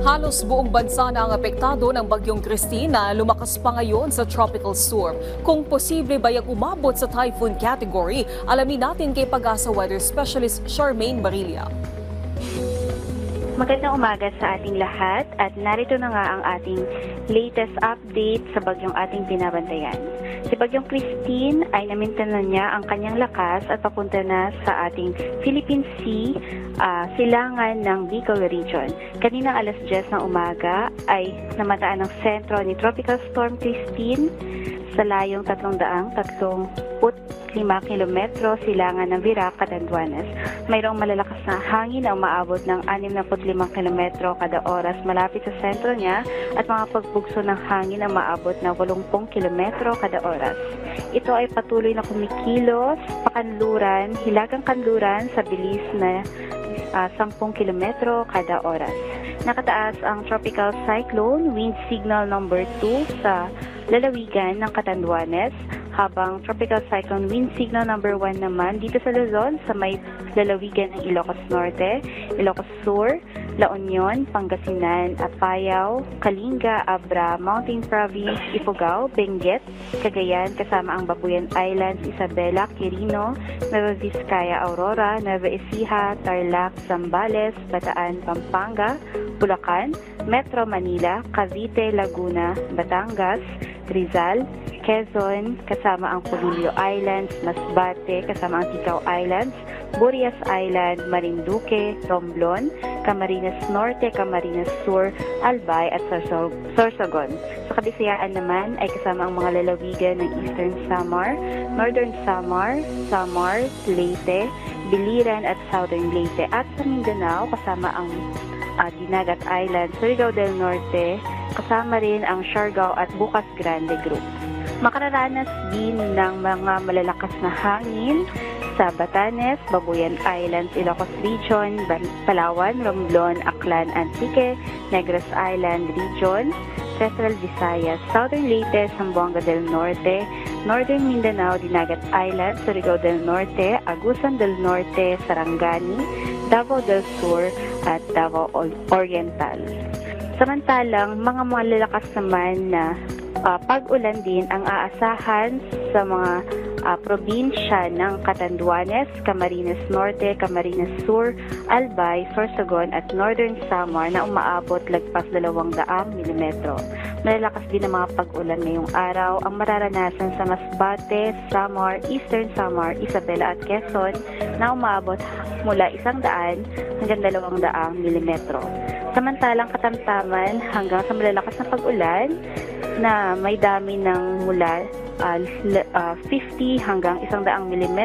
Halos buong bansa na ang apektado ng bagyong Christine na lumakas pa ngayon sa tropical storm. Kung posible ba yung umabot sa typhoon category, alamin natin kay Pag-asa Weather Specialist Charmaine Barilla. Magandang umaga sa ating lahat at narito na nga ang ating latest update sa bagyong ating binabantayan. Si Bagyong Christine ay namintana niya ang kanyang lakas at papunta na sa ating Philippine Sea, silangan ng Bicol Region. Kaninang alas 10 ng umaga ay namataan ang sentro ni Tropical Storm Christine sa layong 335 kilometro silangan ng Virac, Catanduanes. Mayroong malalakas na hangin na umaabot ng 65 kilometro kada oras malapit sa sentro niya at mga pagbugso ng hangin na umaabot ng 80 kilometro kada oras. Ito ay patuloy na kumikilos pakanluran, hilagang kanluran sa bilis na 10 kilometro kada oras. Nakataas ang Tropical Cyclone Wind Signal number 2 sa lalawigan ng Catanduanes, habang Tropical Cyclone Wind Signal number 1 naman dito sa Luzon sa may lalawigan ng Ilocos Norte, Ilocos Sur, La Union, Pangasinan, Apayao, Kalinga, Abra, Mountain Province, Ifugao, Benguet, Cagayan kasama ang Babuyan Islands, Isabela, Quirino, Nueva Vizcaya, Aurora, Nueva Ecija, Tarlac, Zambales, Bataan, Pampanga, Bulacan, Metro Manila, Cavite, Laguna, Batangas, Rizal, Quezon, kasama ang Polillo Islands, Masbate, kasama ang Ticao Islands, Burias Island, Marinduque, Romblon, Camarines Norte, Camarines Sur, Albay at Sorsogon. Sa Kabisayaan naman ay kasama ang mga lalawigan ng Eastern Samar, Northern Samar, Samar, Leyte, Biliran at Southern Leyte. At sa Mindanao kasama ang Dinagat Island, Surigao del Norte, kasama rin ang Siargao at Bukas Grande Group. Makararanas din ng mga malalakas na hangin sa Batanes, Babuyan Islands, Ilocos Region, Palawan, Romblon, Aklan, Antique, Negros Island Region, Central Visayas, Southern Leyte, Zamboanga del Norte, Northern Mindanao, Dinagat Island, Surigao del Norte, Agusan del Norte, Sarangani, Davao del Sur at Davao Oriental. Samantalang mga malalakas naman na pag-ulan din ang aasahan sa mga probinsya ng Catanduanes, Camarines Norte, Camarines Sur, Albay, Sorsogon at Northern Samar na umaabot lagpas 200 mm. Malalakas din ang mga pag-ulan ngayong araw ang mararanasan sa Masbate, Samar, Eastern Samar, Isabela at Quezon na umaabot mula 100 hanggang 200 mm. Samantalang katamtaman hanggang sa malalakas na pag-ulan na may dami ng mula 50 hanggang 100 mm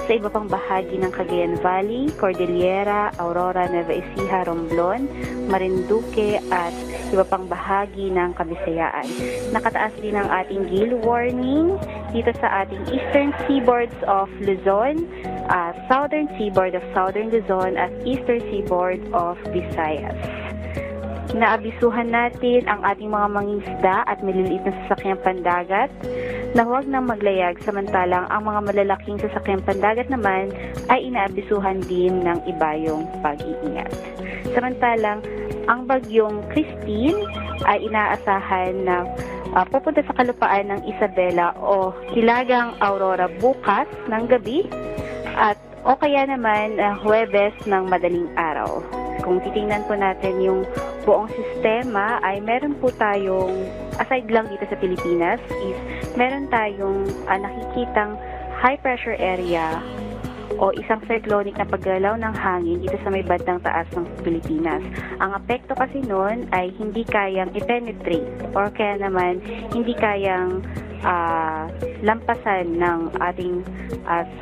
sa iba pang bahagi ng Cagayan Valley, Cordillera, Aurora, Nueva Ecija, Romblon, Marinduque at iba pang bahagi ng Kabisayaan. Nakataas din ang ating gale warning dito sa ating eastern seaboards of Luzon, southern seaboard of Southern Luzon at eastern seaboard of Visayas. Naabisuhan natin ang ating mga mangingisda at maliliit na sasakyang pandagat na huwag nang maglayag, samantalang ang mga malalaking sasakyang pandagat naman ay inaabisuhan din ng ibayong pag-iingat. Samantalang ang bagyong Christine ay inaasahan na pupunta sa kalupaan ng Isabela o Hilagang Aurora bukas ng gabi at o kaya naman Huwebes ng madaling araw. Kung titingnan po natin yung buong sistema ay meron po tayong, aside lang dito sa Pilipinas, is meron tayong nakikitang high pressure area o isang cyclonic na paggalaw ng hangin dito sa may bandang taas ng Pilipinas. Ang apekto kasi noon ay hindi kayang i-penetrate or kaya naman hindi kayang lampasan ng ating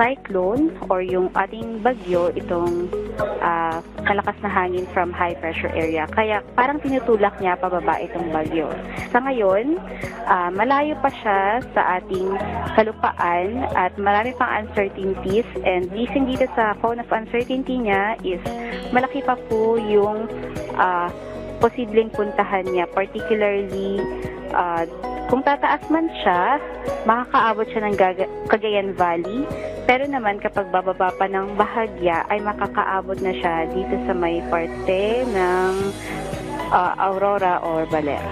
cyclone or yung ating bagyo itong malakas na hangin from high pressure area. Kaya parang tinutulak niya pababa itong bagyo. Sa ngayon, malayo pa siya sa ating kalupaan at marami pang uncertainties, and gising dito sa cone of uncertainty niya is malaki pa po yung posibleng puntahan niya, particularly kung tataas man siya, makakaabot siya ng Cagayan Valley. Pero naman kapag bababa pa ng bahagya, ay makakaabot na siya dito sa may parte ng Aurora or Baler.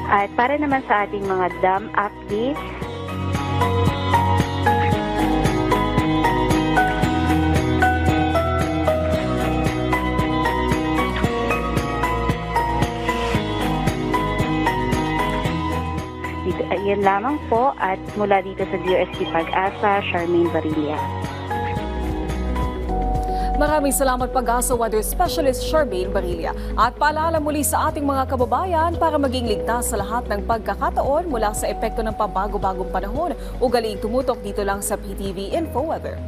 At para naman sa ating mga dam updates, yan lamang po at mula dito sa DOST Pag-asa, Charmaine Barilla. Maraming salamat Pag-asa Weather Specialist Charmaine Barilla. At paalala muli sa ating mga kababayan para maging ligtas sa lahat ng pagkakataon mula sa epekto ng pabago-bagong panahon. Ugaliing tumutok dito lang sa PTV Info Weather.